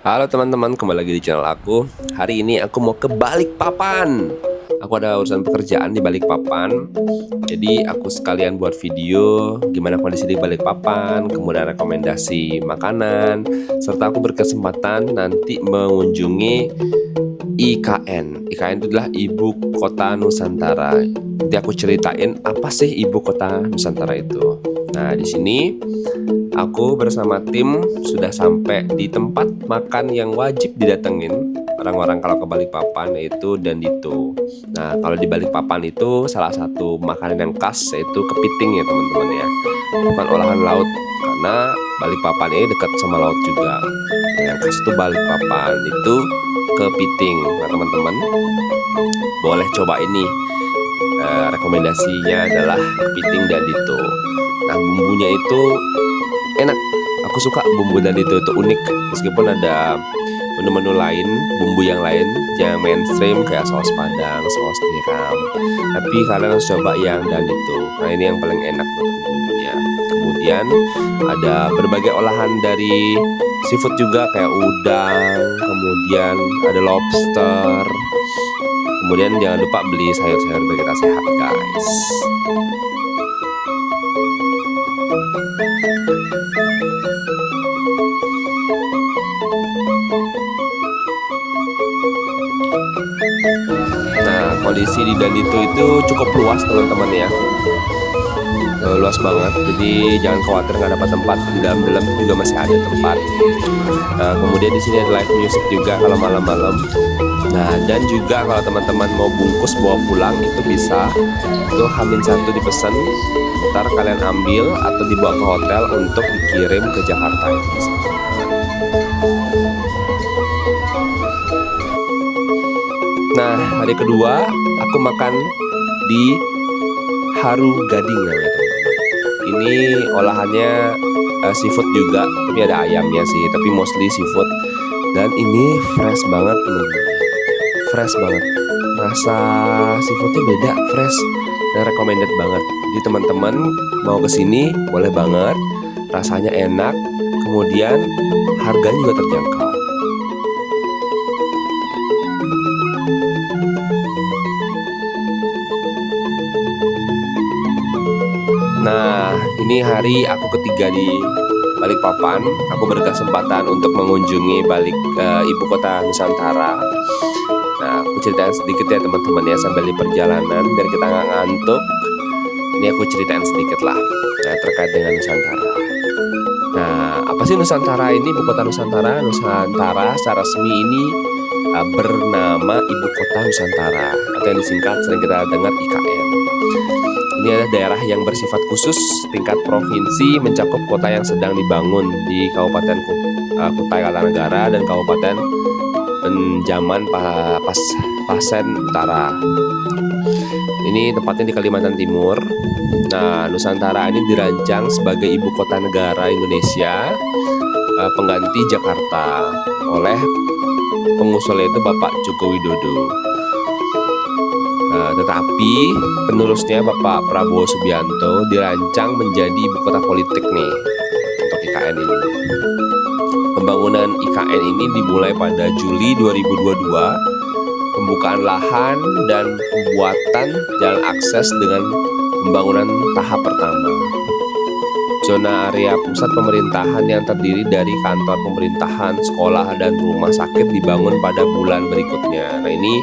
Halo teman-teman, kembali lagi di channel aku. Hari ini aku mau ke Balikpapan. Aku ada urusan pekerjaan di Balikpapan. Jadi aku sekalian buat video gimana kondisi di Balikpapan, kemudian rekomendasi makanan, serta aku berkesempatan nanti mengunjungi IKN. IKN itu adalah Ibu Kota Nusantara. Nanti aku ceritain apa sih Ibu Kota Nusantara itu. Nah, di sini aku bersama tim sudah sampai di tempat makan yang wajib didatengin orang-orang kalau ke Balikpapan, yaitu Dandito. Nah, kalau di Balikpapan itu salah satu makanan yang khas yaitu kepiting ya teman-teman ya. Bukan olahan laut karena Balikpapan ini dekat sama laut juga. Yang khas itu Balikpapan itu kepiting. Nah, teman-teman boleh coba ini. Rekomendasinya adalah kepiting Dandito. Nah, bumbunya itu enak. Aku suka bumbu dan itu unik, meskipun ada menu-menu lain, bumbu yang lain yang mainstream kayak saus padang, saus tiram, tapi kalian harus coba yang dan itu. Nah, ini yang paling enak buat bumbunya. Kemudian ada berbagai olahan dari seafood juga kayak udang, kemudian ada lobster. Kemudian jangan lupa beli sayur-sayur biar kita sehat, guys. Nah, kondisi di Dandito itu cukup luas teman-teman ya. Luas banget, jadi jangan khawatir nggak dapat tempat. Di dalam juga masih ada tempat. Kemudian di sini ada live music juga kalau malam-malam. Nah, dan juga kalau teman-teman mau bungkus bawa pulang itu bisa. Itu H-1 dipesan, ntar kalian ambil atau dibawa ke hotel untuk dikirim ke Jakarta ya. Nah, hari kedua aku makan di Haru Gading namanya teman-teman. Ini olahannya seafood juga, tapi ada ayamnya sih, tapi mostly seafood. Dan ini fresh banget teman-teman. Fresh banget. Rasa seafoodnya beda, fresh dan recommended banget. Jadi teman-teman mau kesini boleh banget. Rasanya enak, kemudian harganya juga terjangkau. Nah, ini hari aku ketiga di Balikpapan. Aku berkesempatan untuk mengunjungi Ibu Kota Nusantara. Nah, aku ceritain sedikit ya teman-teman ya sambil di perjalanan biar kita nggak ngantuk. Ini aku ceritain sedikit lah terkait dengan Nusantara. Nah, apa sih Nusantara ini? Ibu Kota Nusantara. Nusantara secara resmi ini bernama Ibu Kota Nusantara atau yang disingkat sering kita dengar IKN. Ini adalah daerah yang bersifat khusus tingkat provinsi, mencakup kota yang sedang dibangun di Kabupaten Kutai Kartanegara dan Kabupaten Penjaman Pasen Utara. Ini tepatnya di Kalimantan Timur. Nah, Nusantara ini dirancang sebagai ibu kota negara Indonesia pengganti Jakarta oleh pengusulnya itu Bapak Joko Widodo. Tetapi penerusnya Bapak Prabowo Subianto dirancang menjadi ibu kota politik nih untuk IKN ini. Pembangunan IKN ini dimulai pada Juli 2022. Pembukaan lahan dan pembuatan jalan akses dengan pembangunan tahap pertama. Zona area pusat pemerintahan yang terdiri dari kantor pemerintahan, sekolah, dan rumah sakit dibangun pada bulan berikutnya. Nah, ini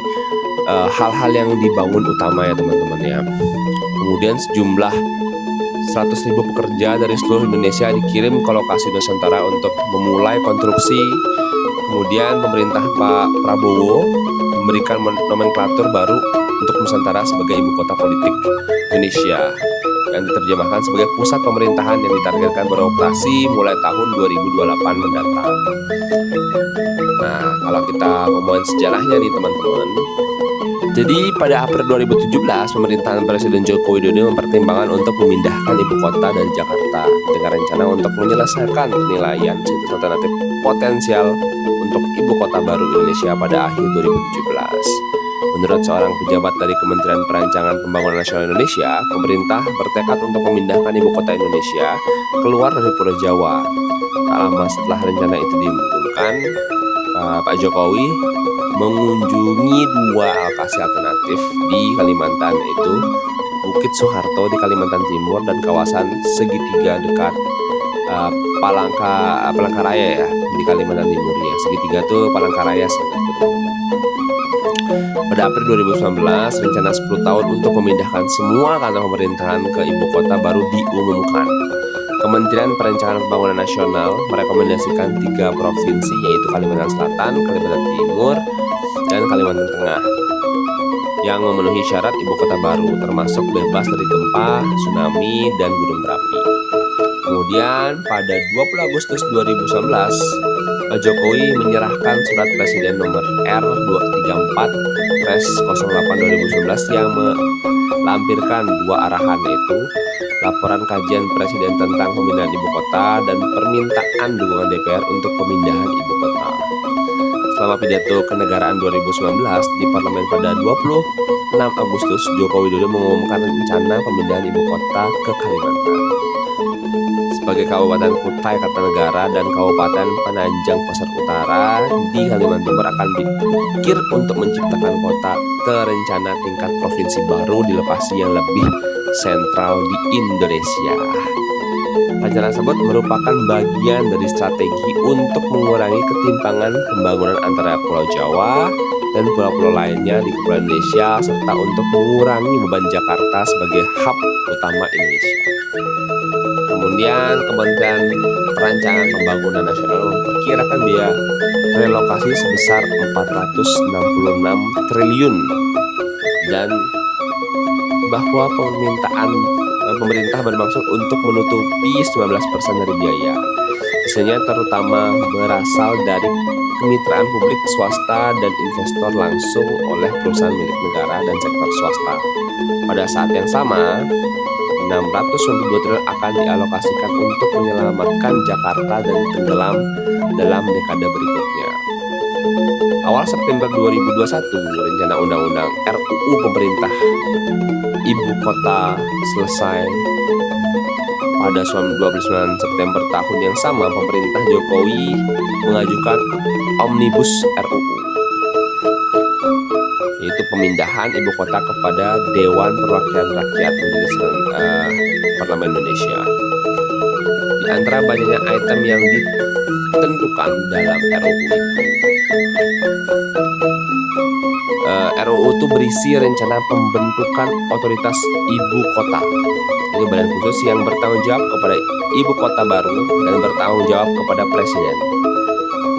hal-hal yang dibangun utama ya teman-teman ya. Kemudian sejumlah 100.000 pekerja dari seluruh Indonesia dikirim ke lokasi Nusantara untuk memulai konstruksi. Kemudian pemerintah Pak Prabowo memberikan nomenklatur baru untuk Nusantara sebagai ibu kota politik Indonesia yang diterjemahkan sebagai pusat pemerintahan yang ditargetkan beroperasi mulai tahun 2028 mendatang. Nah, kalau kita ngomongin sejarahnya nih teman-teman. Jadi pada April 2017, pemerintahan Presiden Joko Widodo mempertimbangkan untuk memindahkan ibu kota dari Jakarta dengan rencana untuk menyelesaikan penilaian situs alternatif potensial untuk ibu kota baru Indonesia pada akhir 2017. Menurut seorang pejabat dari Kementerian Perancangan Pembangunan Nasional Indonesia, pemerintah bertekad untuk memindahkan ibu kota Indonesia keluar dari Pulau Jawa. Tak lama setelah rencana itu diumumkan, Pak Jokowi mengunjungi dua lokasi alternatif di Kalimantan, yaitu Bukit Soeharto di Kalimantan Timur dan kawasan segitiga dekat Palangkaraya ya di Kalimantan Timur ya. Segitiga tuh Palangkaraya. Pada April 2019, rencana 10 tahun untuk memindahkan semua kantor pemerintahan ke ibu kota baru diumumkan. Kementerian Perencanaan Pembangunan Nasional merekomendasikan 3 provinsi, yaitu Kalimantan Selatan, Kalimantan Timur, dan Kalimantan Tengah yang memenuhi syarat ibu kota baru, termasuk bebas dari gempa, tsunami, dan gunung berapi. Kemudian pada 20 Agustus 2019, Pak Jokowi menyerahkan surat Presiden nomor R234/08/2019 yang melampirkan 2 arahan, yaitu laporan kajian Presiden tentang pemindahan ibu kota dan permintaan dukungan DPR untuk pemindahan ibu kota. Selama pidato kenegaraan 2019 di parlemen pada 26 Agustus, Joko Widodo mengumumkan rencana pemindahan ibu kota ke Kalimantan. Sebagai Kabupaten Kutai Kartanegara dan Kabupaten Penajam Pasar Utara di Kalimantan Timur akan dipikir untuk menciptakan kota terencana tingkat provinsi baru di lokasi yang lebih sentral di Indonesia. Rencana tersebut merupakan bagian dari strategi untuk mengurangi ketimpangan pembangunan antara Pulau Jawa dan pulau-pulau lainnya di Kepulauan Indonesia, serta untuk mengurangi beban Jakarta sebagai hub utama Indonesia. Kemudian Kementerian Perencanaan Pembangunan Nasional memperkirakan biaya relokasi sebesar 466 triliun dan bahwa pemerintah bermaksud untuk menutupi 19% dari biaya. Sisanya terutama berasal dari kemitraan publik, swasta, dan investor langsung oleh perusahaan milik negara dan sektor swasta. Pada saat yang sama, 692 triliun akan dialokasikan untuk menyelamatkan Jakarta dari tenggelam dalam dekade berikutnya. Awal September 2021, rencana undang-undang RUU pemerintah ibu kota selesai. Pada 29 September tahun yang sama, pemerintah Jokowi mengajukan Omnibus RUU, yaitu pemindahan ibu kota kepada Dewan Perwakilan Rakyat Majelis Parlemen Indonesia. Di antara banyaknya item yang ditentukan dalam RUU itu, RUU itu berisi rencana pembentukan otoritas ibu kota, itu badan khusus yang bertanggung jawab kepada ibu kota baru dan bertanggung jawab kepada presiden.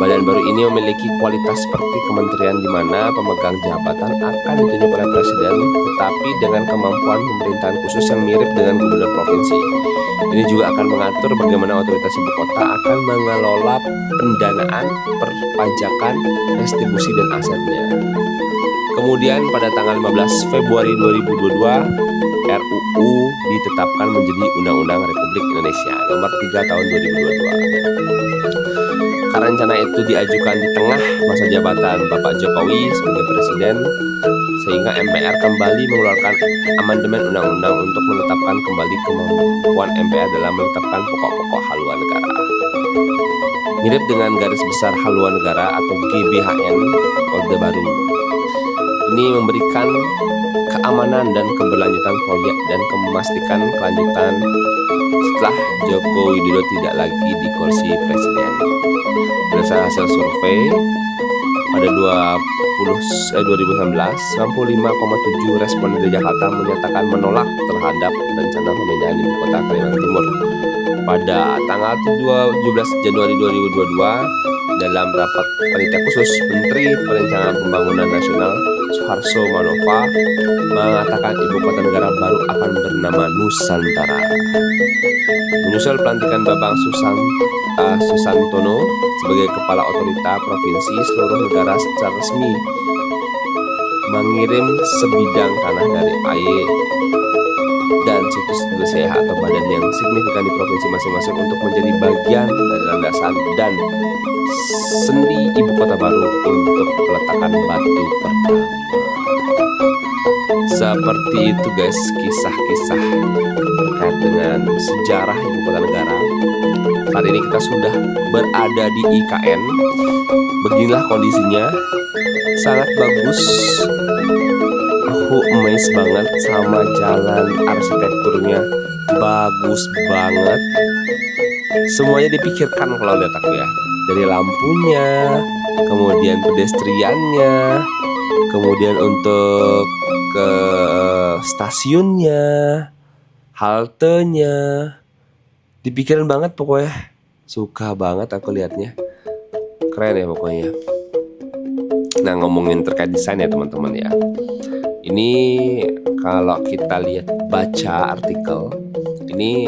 Badan baru ini memiliki kualitas seperti kementerian di mana pemegang jabatan akan ditunjuk oleh presiden, tetapi dengan kemampuan pemerintahan khusus yang mirip dengan gubernur provinsi. Ini juga akan mengatur bagaimana otoritas ibu kota akan mengelola pendanaan, perpajakan, restribusi, dan asetnya. Kemudian pada tanggal 15 Februari 2022, RUU ditetapkan menjadi Undang-Undang Republik Indonesia Nomor 3 Tahun 2022. Karena rencana itu diajukan di tengah masa jabatan Bapak Jokowi sebagai presiden, sehingga MPR kembali mengeluarkan amandemen undang-undang untuk menetapkan kembali kemampuan MPR dalam menetapkan pokok-pokok haluan negara. Mirip dengan Garis Besar Haluan Negara atau GBHN Orde Baru. Ini memberikan keamanan dan keberlanjutan proyek dan memastikan kelanjutan setelah Joko Widodo tidak lagi di kursi presiden. Berdasarkan hasil survei pada 2019, 95,7 responden di Jakarta menyatakan menolak terhadap rencana pemindahan ibu kota Kalimantan Timur. Pada tanggal 17 Januari 2022, dalam rapat panitia khusus, Menteri Perencanaan Pembangunan Nasional Suharto Manoarfa mengatakan ibu kota negara baru akan bernama Nusantara. Menyusul pelantikan Bambang Susantono sebagai Kepala Otorita Provinsi, seluruh negara secara resmi mengirim sebidang tanah dari AY dan situs LCH atau badan yang signifikan di provinsi masing-masing untuk menjadi bagian dari landasan dan sendi ibu kota baru untuk peletakan batu pertama. Seperti itu guys, kisah-kisah terkait dengan sejarah ibu kota negara. Saat ini kita sudah berada di IKN. Beginilah kondisinya, sangat bagus. Aku amazed banget sama jalan, arsitekturnya bagus banget. Semuanya dipikirkan kalau lihat aku ya. Dari lampunya, kemudian pedestriannya, kemudian untuk ke stasiunnya, haltenya, dipikirin banget pokoknya. Suka banget aku lihatnya, keren ya pokoknya. Nah, ngomongin terkait desain ya teman-teman ya, ini kalau kita lihat baca artikel ini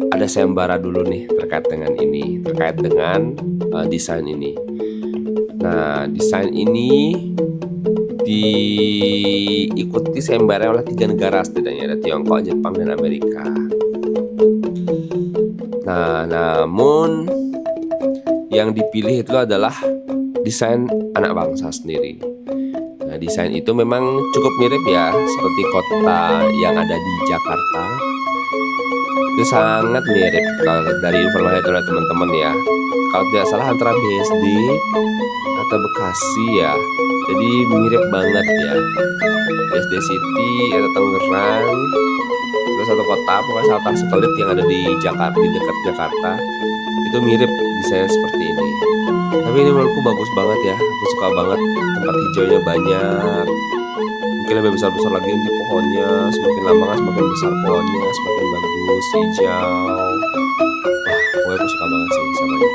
ada sayembara dulu nih terkait dengan ini, terkait dengan desain ini. Nah, desain ini diikuti sayembara oleh 3 negara setidaknya, ada Tiongkok, Jepang, dan Amerika. Nah, namun yang dipilih itu adalah desain anak bangsa sendiri. Nah, desain itu memang cukup mirip ya seperti kota yang ada di Jakarta. Itu sangat mirip kalau dari informasi itu teman-teman ya. Kalau tidak salah antara BSD atau Bekasi ya. Jadi mirip banget ya. BSD City atau Tangerang. Itu satu kota, pokoknya satu satelit yang ada di Jakarta, di dekat Jakarta. Itu mirip desain seperti ini. Tapi ini menurutku bagus banget ya. Aku suka banget, tempat hijaunya banyak. Mungkin lebih besar-besar lagi nanti pohonnya. Semakin lama kan semakin besar pohonnya, semakin bagus, hijau. Wah, pokoknya aku suka banget sih sama ini.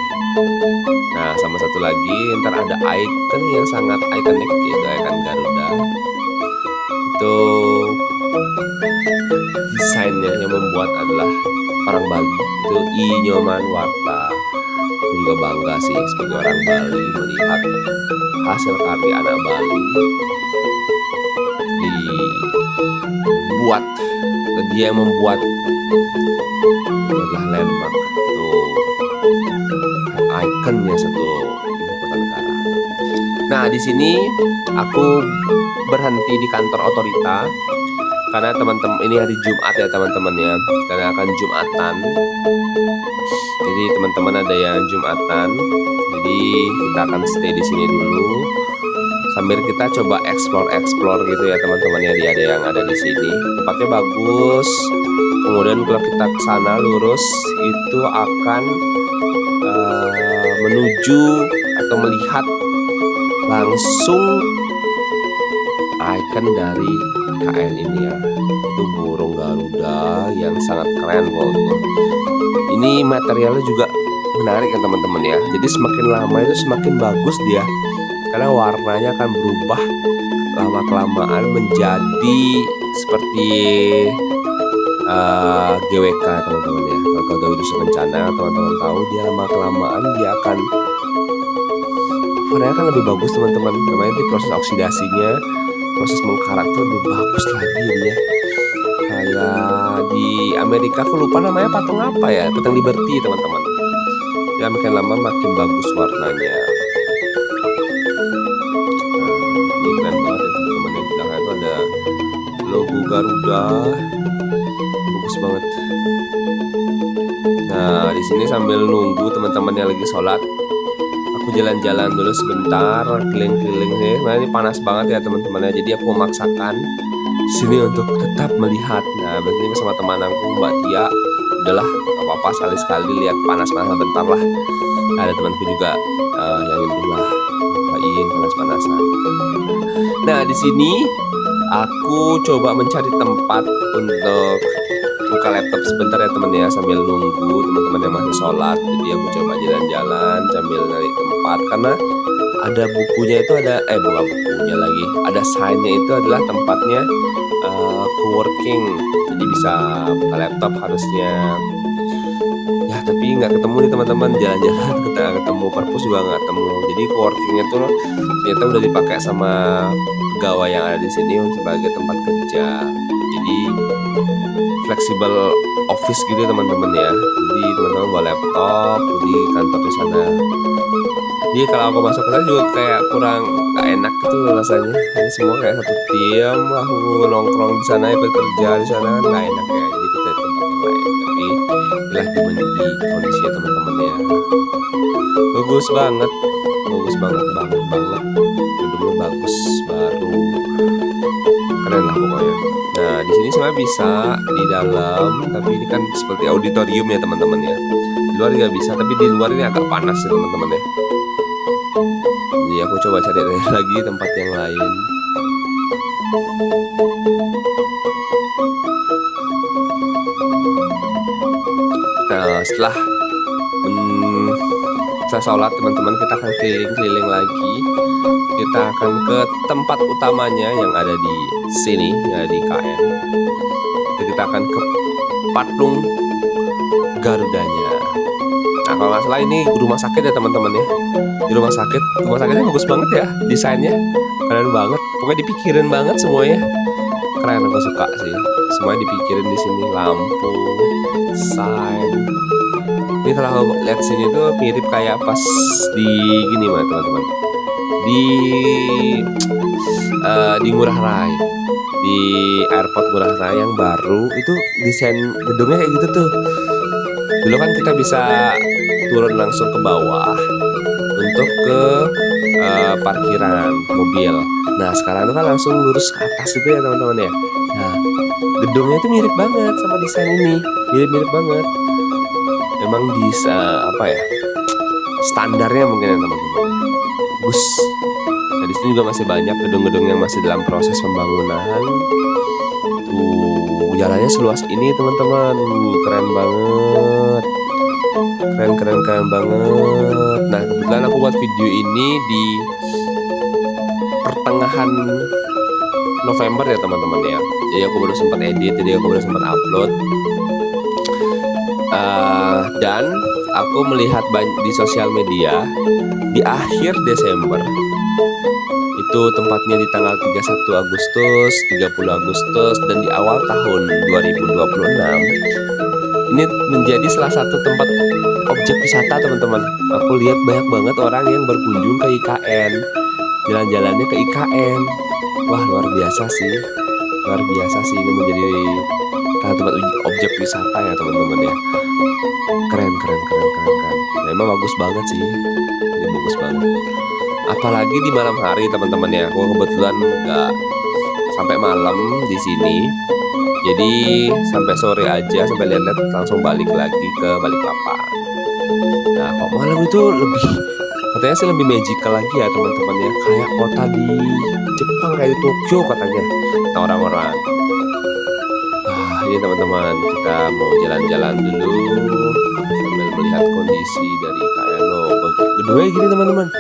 Nah, sama satu lagi, ntar ada icon yang sangat ikonik gitu, icon Garuda. Itu desainnya yang membuat adalah orang Bali. Itu I Nyoman Warta. Aku juga bangga sih sebagai orang Bali melihat hasil karya anak Bali dibuat, dan dia yang membuat. Itu adalah landmark, itu ikonnya satu ibu kota negara. Nah, di sini aku berhenti di kantor otorita karena teman-teman ini hari Jumat ya teman-teman ya, karena akan Jumatan. Jadi teman-teman ada yang Jumatan, jadi kita akan stay di sini dulu sambil kita coba explore gitu ya teman-teman ya. Ada yang ada di sini, tempatnya bagus. Kemudian kalau kita ke sana lurus itu akan menuju atau melihat langsung ikon dari IKN ini ya. Itu burung Garuda yang sangat keren menurutku. Ini materialnya juga menarik ya teman-teman ya. Jadi semakin lama itu semakin bagus dia, karena warnanya akan berubah lama-kelamaan menjadi seperti GWK teman-teman ya. Kalau Gawai Wisnu Kencana teman-teman tahu, dia lama-kelamaan dia akan warnanya kan lebih bagus teman-teman. Namanya di proses oksidasinya, proses mengkarat itu lebih bagus lagi dia. Kayak di Amerika aku lupa namanya patung apa ya, patung Liberty teman-teman. Ya makin lama makin bagus warnanya. Nah, ini keren banget ya teman-teman. Yang di belakang itu ada logo Garuda, bagus banget. Nah, di sini sambil nunggu teman-teman yang lagi sholat, aku jalan-jalan dulu sebentar, keliling-keliling nih. Nah, ini panas banget ya teman-teman ya. Jadi aku memaksakan di sini untuk tetap melihat. Nah, begini sama teman aku Mbak Tia, udahlah gak apa-apa, sekali-sekali lihat panas-panas bentar lah. Ada temanku juga yang udahlah ngapain panas-panasan. Nah, di sini aku coba mencari tempat untuk buka laptop sebentar ya teman ya, sambil nunggu teman-teman yang masih sholat. Jadi aku coba jalan-jalan sambil nyari tempat, karena ada bukunya itu, ada bukan bukunya lagi, ada sign-nya itu adalah tempatnya co-working. Jadi bisa buka laptop harusnya ya, tapi nggak ketemu nih teman-teman. Jalan-jalan kita ketemu, perpus juga nggak ketemu. Jadi co-workingnya tuh ternyata udah dipakai sama pegawai yang ada di sini sebagai tempat kerja. Jadi flexible office gitu teman-teman ya. Jadi teman-teman bawa laptop di kantor di sana. Jadi kalau aku masuk ke sana juga kayak kurang gak enak gitu rasanya. Ini semua kayak satu tim, aku nongkrong di sana, ikut kerja di sana kan gak enak ya. Jadi kita tempat yang lain. Tapi tapi inilah di kondisinya teman-teman ya. Bagus banget, banget. Gedungnya bagus, baru, keren lah pokoknya. Nah di sini sebenarnya bisa di dalam, tapi ini kan seperti auditorium ya teman-teman ya. Di luar juga bisa, tapi di luar ini agak panas ya teman-teman ya. Jadi aku coba cari lagi tempat yang lain. Nah setelah sholat teman-teman, kita akan keliling-keliling lagi. Kita akan ke tempat utamanya yang ada di sini, yang ada di IKN. Kita akan ke patung Garudanya. Nah kalau nggak salah ini rumah sakit ya teman-teman ya. Di rumah sakitnya bagus banget ya desainnya, keren banget. Pokoknya dipikirin banget semuanya, keren, aku suka sih. Semuanya dipikirin di sini, lampu, sign. Ini kalau lihat sini tuh mirip kayak pas di gini mah teman-teman, di Ngurah Rai, di airport Ngurah Rai yang baru itu desain gedungnya kayak gitu tuh. Dulu kan kita bisa turun langsung ke bawah untuk ke parkiran mobil. Nah sekarang itu kan langsung lurus ke atas itu ya teman-teman ya. Nah gedungnya itu mirip banget sama desain ini, mirip banget. Emang apa ya, standarnya mungkin ya teman-teman, bagus. Nah di sini juga masih banyak gedung-gedung yang masih dalam proses pembangunan. Tuh jalannya seluas ini teman-teman, keren banget, keren banget. Nah kebetulan aku buat video ini di pertengahan November ya teman-teman ya. Jadi aku baru sempat edit, jadi aku baru sempat upload. Dan aku melihat di sosial media di akhir Desember itu tempatnya di tanggal 31 Agustus, 30 Agustus, dan di awal tahun 2026 ini menjadi salah satu tempat objek wisata teman-teman. Aku lihat banyak banget orang yang berkunjung ke IKN, jalan-jalannya ke IKN. Wah luar biasa sih ini menjadi tempat objek wisata ya teman-teman ya. Keren. Nah, emang bagus banget sih, ini bagus banget. Apalagi di malam hari teman-teman ya. Aku kebetulan nggak sampai malam di sini, jadi sampai sore aja, sampai lihat-lihat langsung balik lagi ke Balikpapan. Nah kok malam itu katanya sih lebih magical lagi ya teman-teman ya, kayak kota di Jepang, kayak di Tokyo katanya nah orang-orang. Ini teman-teman, kita mau jalan-jalan dulu sambil melihat kondisi dari IKN. Gedungnya gini teman-teman,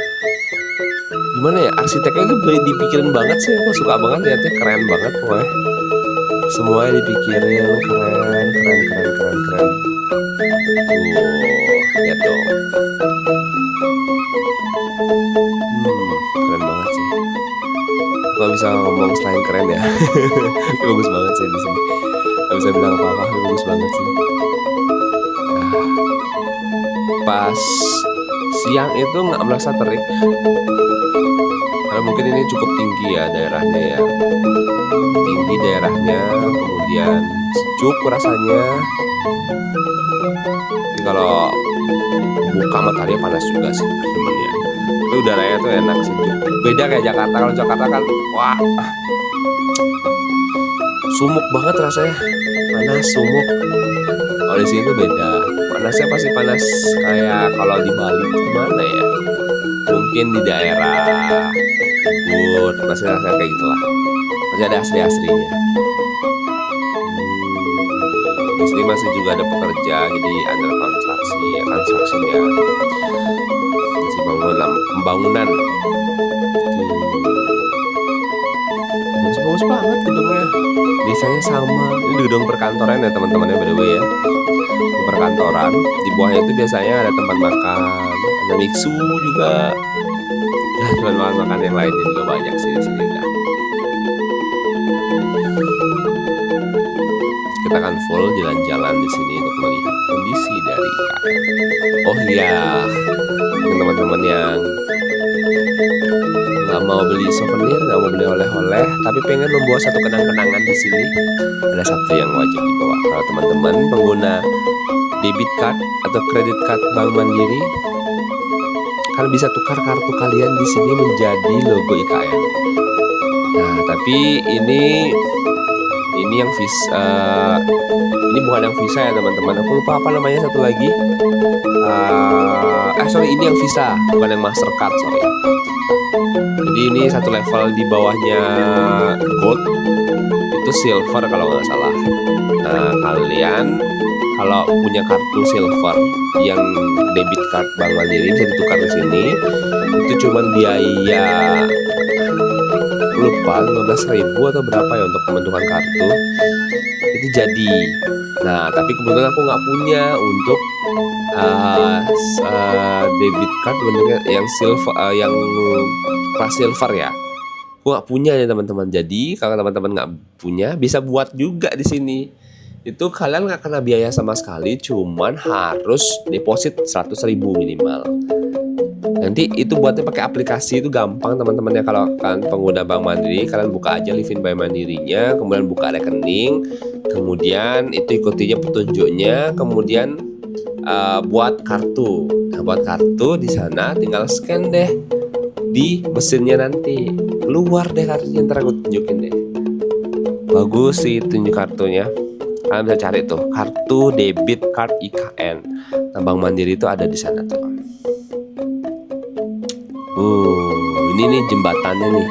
gimana ya, arsiteknya itu dipikirin banget sih. Aku suka banget lihatnya, keren banget pokoknya. Semuanya dipikirin, keren. Lihat dong. Keren banget sih. Gak bisa ngomong selain keren ya. Bagus banget sih di sini. Gak bisa bilang apa-apa, bagus banget sih. Nah, pas siang itu nggak merasa terik, karena mungkin ini cukup tinggi ya daerahnya ya. Tinggi daerahnya, kemudian sejuk rasanya. Jadi kalau buka matahari panas juga sih teman-teman ya. Tapi udaranya tuh enak, sejuk. Beda kayak Jakarta. Kalau Jakarta kan wah sumuk banget rasanya, panas sumuk. Kalau di sini tuh beda, panasnya pasti panas kayak kalau di Bali gimana ya, mungkin di daerah Ubud masih rasanya kayak gitulah, masih ada asli-aslinya. Di sini masih juga ada pekerja, jadi under konstruksi ya, masih pembangunan. Bagus banget gedungnya, desainnya sama. Ini gedung perkantoran ya teman-teman ya, by the way ya. Perkantoran, di bawahnya itu biasanya ada tempat makan, ada mixu juga. Ya, tempat makan yang lainnya juga banyak sih di sini udah. Kita akan full jalan-jalan di sini untuk melihat kondisi dari IKN. Oh iya, teman-teman yang nggak mau beli souvenir, nggak mau beli oleh-oleh, tapi pengen membawa satu kenang-kenangan di sini, ada satu yang wajib dibawa. Kalau teman-teman pengguna debit card atau credit card Bank Mandiri, kalian bisa tukar kartu kalian di sini menjadi logo IKN. Nah, tapi ini yang Visa, ini bukan yang Visa ya teman-teman. Aku lupa apa namanya satu lagi. Sorry, ini yang Visa, bukan yang Mastercard, sorry. Jadi ini satu level di bawahnya Gold, itu Silver kalau nggak salah. Nah, kalian kalau punya kartu Silver yang debit card Bank Mandiri bisa ditukar di sini. Itu cuman biaya lupa 15.000 atau berapa ya untuk pembentukan kartu itu jadi. Nah, tapi kebetulan aku nggak punya untuk debit card bentuknya yang silver, yang kelas silver ya. Aku nggak punya ya teman-teman. Jadi kalau teman-teman nggak punya, bisa buat juga di sini. Itu kalian nggak kena biaya sama sekali, cuman harus deposit 100.000 minimal. Nanti itu buatnya pakai aplikasi, itu gampang teman-teman ya. Kalau kan pengguna Bank Mandiri, kalian buka aja Livin by Mandirinya, kemudian buka rekening, kemudian itu ikutinya petunjuknya, kemudian buat kartu. Nah, buat kartu di sana tinggal scan deh di mesinnya, nanti keluar deh kartunya, ntar aku tunjukin deh. Bagus sih tunjuk kartunya. Kalian bisa cari tuh kartu debit card IKN. Nah, Bank Mandiri itu ada di sana tuh. Ini nih jembatannya nih.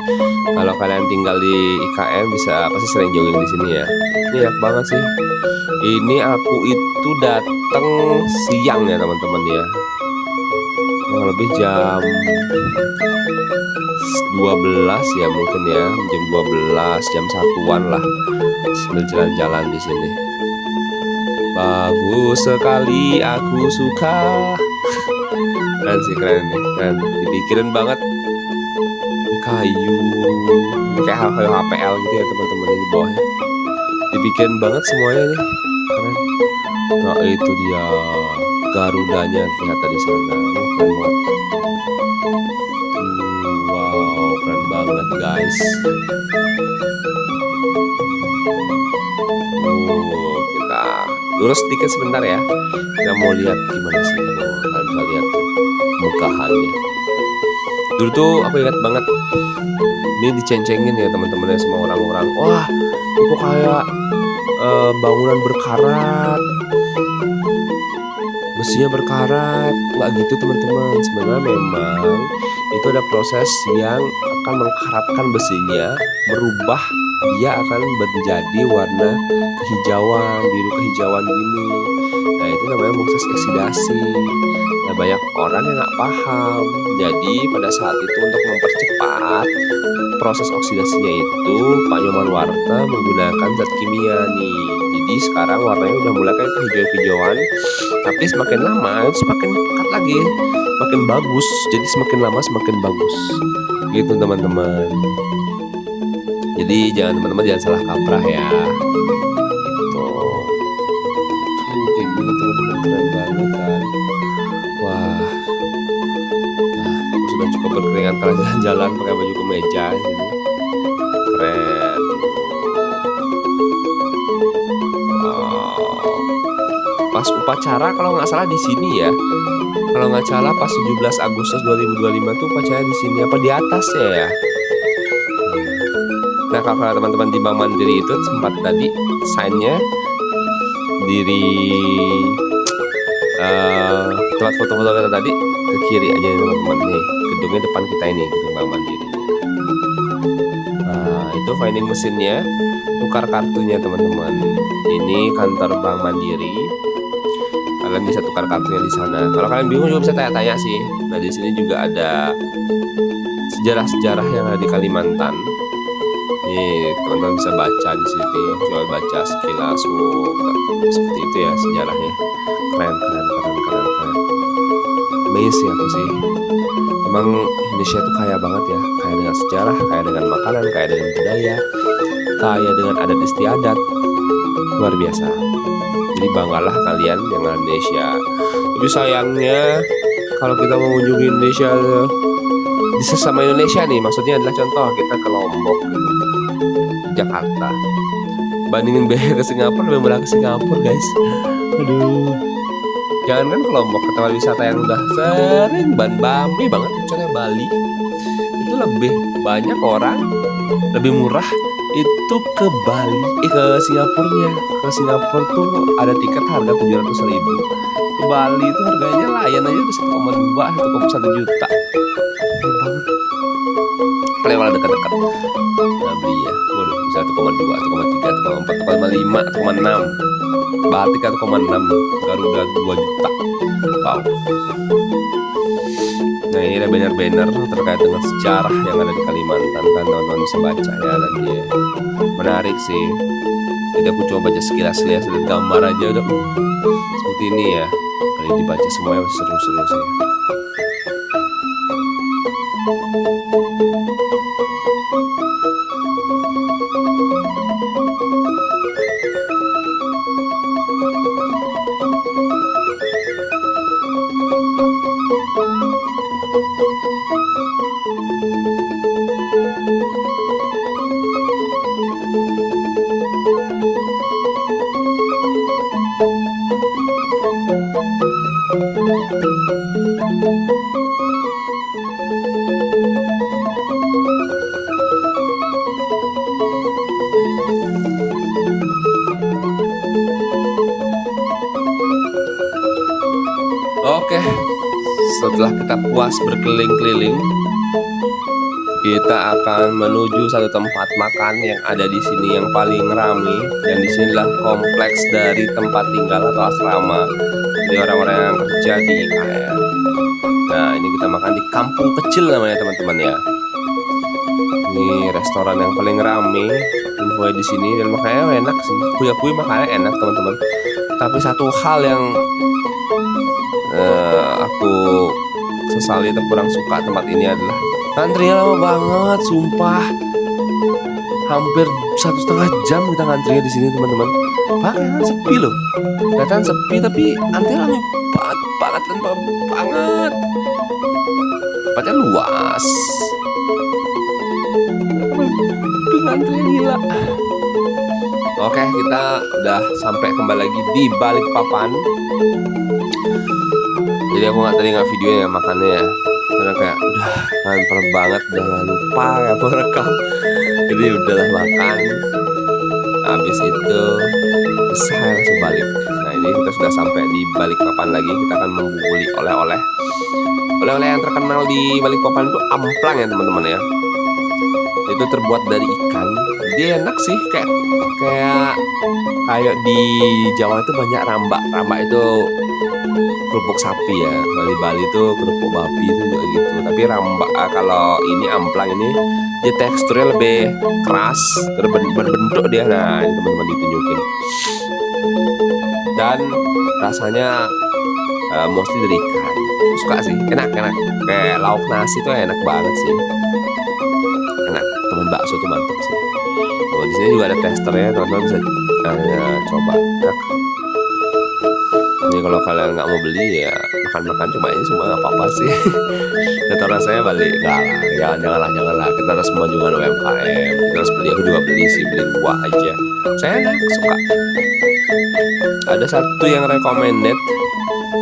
Kalau kalian tinggal di IKN bisa pasti sering jogging di sini ya. Ini enak banget sih. Ini aku itu datang siang ya teman-teman ya. Lebih jam 12 ya mungkin ya, jam 12, jam 1-an lah. Sambil jalan-jalan di sini. Bagus sekali, aku suka. Keren sih, keren nih, keren. Dipikirin banget. Kayu, kayak kayu HPL gitu ya teman-teman di bawahnya. Dipikirin banget semuanya nih, keren. Nah itu dia Garudanya ternyata di sana. Keren banget. Wow, keren banget guys. Kita lurus sedikit sebentar ya. Kita mau lihat gimana sih. Kalian bisa lihat kemegahannya. Dulu tuh aku ingat banget, ini diceng-cengin ya teman-teman ya sama orang-orang. Wah, itu kayak bangunan berkarat, besinya berkarat. Nggak gitu teman-teman. Sebenarnya memang itu ada proses yang akan mengkaratkan besinya, merubah dia akan menjadi warna kehijauan, biru kehijauan gini. Nah itu namanya proses oksidasi. Nah banyak orang yang nggak paham. Jadi pada saat itu untuk mempercepat proses oksidasinya itu, Pak Nyoman Warta menggunakan zat kimia nih. Jadi sekarang warnanya udah mulai kayak kehijauan-kehijauan, tapi semakin lama itu semakin pekat lagi, makin bagus. Jadi semakin lama semakin bagus. Gitu teman-teman. Jadi teman-teman jangan salah kaprah ya. Gitu. Kayak gini teman-teman, keren banget kan. Wah. Nah, aku sudah cukup berkeringat kalau jalan-jalan pakai baju kemeja gitu. Keren. Pas upacara kalau nggak salah di sini ya. Kalau nggak salah pas 17 Agustus 2025 tuh upacara di sini apa di atasnya ya. Nah kalau teman-teman di Bank Mandiri itu sempat tadi sign-nya diri tempat foto-foto kita tadi ke kiri aja teman-teman nih, gedungnya depan kita ini, gedung Bank Mandiri. Nah itu vending mesinnya, tukar kartunya teman-teman. Ini kantor Bank Mandiri. Kalian bisa tukar kartunya di sana. Kalau kalian bingung juga bisa tanya-tanya sih. Nah di sini juga ada sejarah-sejarah yang ada di Kalimantan. Nih teman-teman bisa baca di sini, coba baca sekilas. Seperti itu ya sejarahnya. Keren. Amazing aku sih. Emang Indonesia tuh kaya banget ya, kaya dengan sejarah, kaya dengan makanan, kaya dengan budaya, kaya dengan adat istiadat. Luar biasa. Jadi banggalah kalian yang Indonesia. Tapi sayangnya kalau kita mau mengunjungi Indonesia di sesama Indonesia nih, maksudnya adalah contoh kita ke Lombok gitu, Jakarta, bandingin biaya ke Singapura, lebih murah ke Singapura guys. Aduh, Jangan kan kelompok ke tempat wisata yang udah sering bami banget, contohnya Bali, itu lebih banyak orang, lebih murah itu ke Bali, ke Singapurnya. Ke Singapura tuh ada tiket harga 700.000. Ke Bali itu harganya layan aja udah 1,2, 1,1 juta. Mahal banget. Paling kalau dekat-dekat nah, beli ya, waduh bisa 1,2, 1,3, 1,4, 1,5, 1,6. Batik 1,6, Garuda 2 juta. Wow. Nah ini ada banner-banner terkait dengan sejarah yang ada di Kalimantan, kan teman-teman bisa baca ya nanti ya. Menarik sih. Jadi aku coba baca sekilas lihat gambar aja udah seperti ini ya. Kalau dibaca semuanya seru-seru sih. Oke, setelah kita puas berkeliling-keliling, kita akan menuju satu tempat makan yang ada di sini yang paling ramai, dan di sini adalah kompleks dari tempat tinggal atau asrama dari orang-orang yang kerja di IKN. Nah, ini kita makan di kampung kecil namanya teman-teman ya. Ini restoran yang paling ramai infonya di sini, dan makanya enak sih. Kuya-kuya makannya enak teman-teman. Tapi satu hal yang aku sesali atau kurang suka tempat ini adalah antrinya lama banget, sumpah. Hampir 1,5 jam kita ngantrinya di sini teman-teman. Bahkan sepi loh, kelihatan sepi tapi antrinya lama banget banget. Tempatnya luas, antrinya gila. Oke, kita udah sampai kembali lagi di Balikpapan. Jadi aku tadi nggak videonya makannya ya, karena kayak udah nganter banget, udah lupa ya mau rekam. Jadi udahlah makan. Habis itu saya langsung balik. Nah ini kita sudah sampai di Balikpapan lagi. Kita akan membeli oleh-oleh. Oleh-oleh yang terkenal di Balikpapan itu amplang ya teman-teman ya. Itu terbuat dari ikan. Dia enak sih, kayak di Jawa itu banyak rambak. Rambak itu kerupuk sapi ya. Kalau di Bali itu kerupuk babi itu juga gitu. Tapi rambak kalau ini amplang ini dia teksturnya lebih keras, berbentuk dia. Nah ini teman-teman ditunjukin. Dan rasanya mostly dari ikan. Suka sih, enak. Kayak lauk nasi tuh enak banget sih. Enak, teman bakso tuh mantap sih. Oh, di sini juga ada testernya, teman-teman bisa coba. Enak. Jadi kalau kalian nggak mau beli ya makan-makan coba ini semua nggak apa-apa sih. Atau rasanya balik nggak lah, janganlah. Kita harus memajukan UMKM. Kita harus beli, aku juga beli dua aja. Saya enak, suka. Ada satu yang recommended,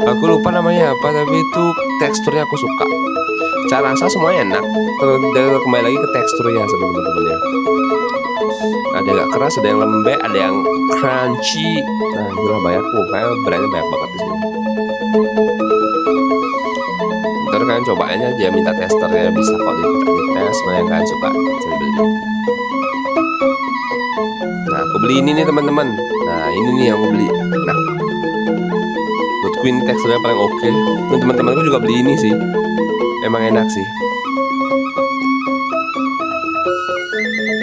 aku lupa namanya apa, tapi itu teksturnya aku suka. Cara rasa semuanya enak. Dan kembali lagi ke teksturnya teman-teman ya. Ada yang agak keras, ada yang lembek, ada yang crunchy. Nah itulah banyak kayak brandnya banyak banget di sini. Ntar kalian cobain aja, minta testernya bisa kok dites mana yang kalian suka bisa dibeli. Nah aku beli ini nih teman-teman. Nah ini nih yang aku beli. Nah menurutku ini teksturnya paling oke. Dan teman-temanku juga beli ini sih. Emang enak sih.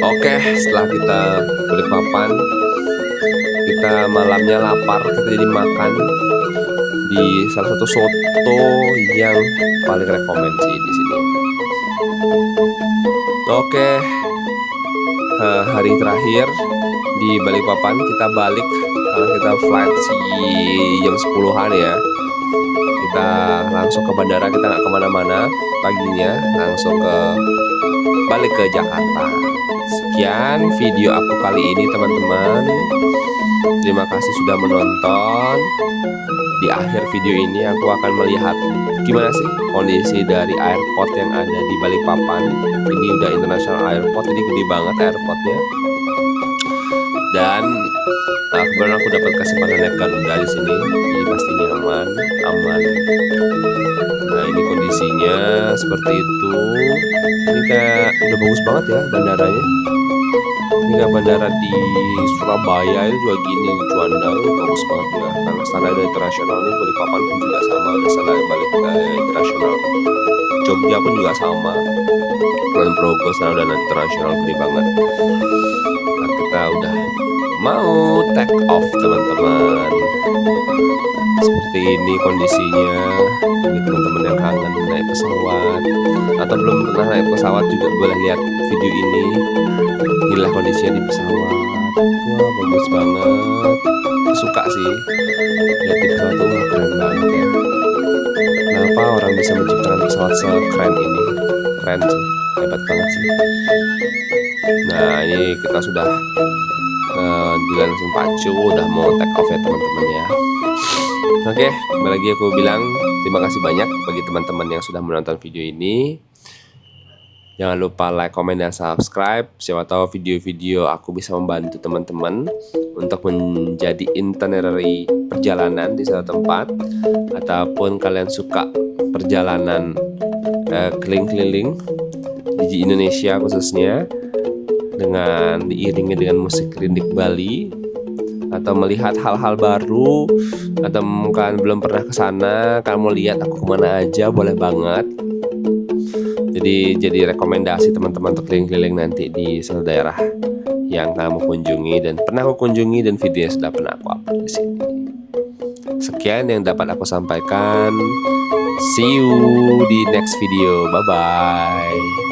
Oke, setelah kita Balikpapan, kita malamnya lapar, kita jadi makan di salah satu soto yang paling rekomend sih di sini. Oke, hari terakhir di Balikpapan kita balik karena kita flight jam 10-an ya. Kita langsung ke bandara, kita nggak kemana-mana paginya, langsung balik ke Jakarta. Sekian video aku kali ini teman-teman. Terima kasih sudah menonton. di akhir video ini aku akan melihat gimana sih kondisi dari airport yang ada di Balikpapan. Ini udah international airport, jadi gede banget airportnya. Dan kebetulan aku dapat kesempatan naik Garuda di sini, jadi pastinya aman. Nah, ini kondisinya seperti itu. Ini kayak udah bagus banget ya bandaranya. Ini kayak bandara di Surabaya itu juga gini, di Juanda itu bagus banget juga. Karena standar internasional ini Balikpapan pun juga sama, ada standar internasional. Jogja pun juga sama. Kulon Progo standar internasional gede banget. Nah, kita udah mau take off teman-teman. Seperti ini kondisinya. Bagi teman-teman yang kangen naik pesawat atau belum pernah naik pesawat juga boleh lihat video ini. Inilah kondisinya di pesawat. Wah, bagus banget. Aku suka sih lihat di pesawat tuh, keren banget ya. Kenapa orang bisa menciptakan pesawat sekeren ini? Keren sih, hebat banget sih. Nah, ini kita sudah di langsung pacu, udah mau take off ya teman-teman ya. Oke, kembali lagi aku bilang terima kasih banyak bagi teman-teman yang sudah menonton video ini. Jangan lupa like, comment, dan subscribe. Siapa tahu video-video aku bisa membantu teman-teman untuk menjadi itinerary perjalanan di suatu tempat, ataupun kalian suka perjalanan keliling-keliling di Indonesia khususnya, dengan diiringi dengan musik rindik Bali, atau melihat hal-hal baru, atau kalian belum pernah ke sana, kalian mau lihat aku kemana aja, boleh banget. Jadi rekomendasi teman-teman untuk keliling-keliling nanti di suatu daerah yang kamu kunjungi dan pernah aku kunjungi, dan videonya sudah pernah aku upload di sini. Sekian yang dapat aku sampaikan. See you di next video. Bye bye.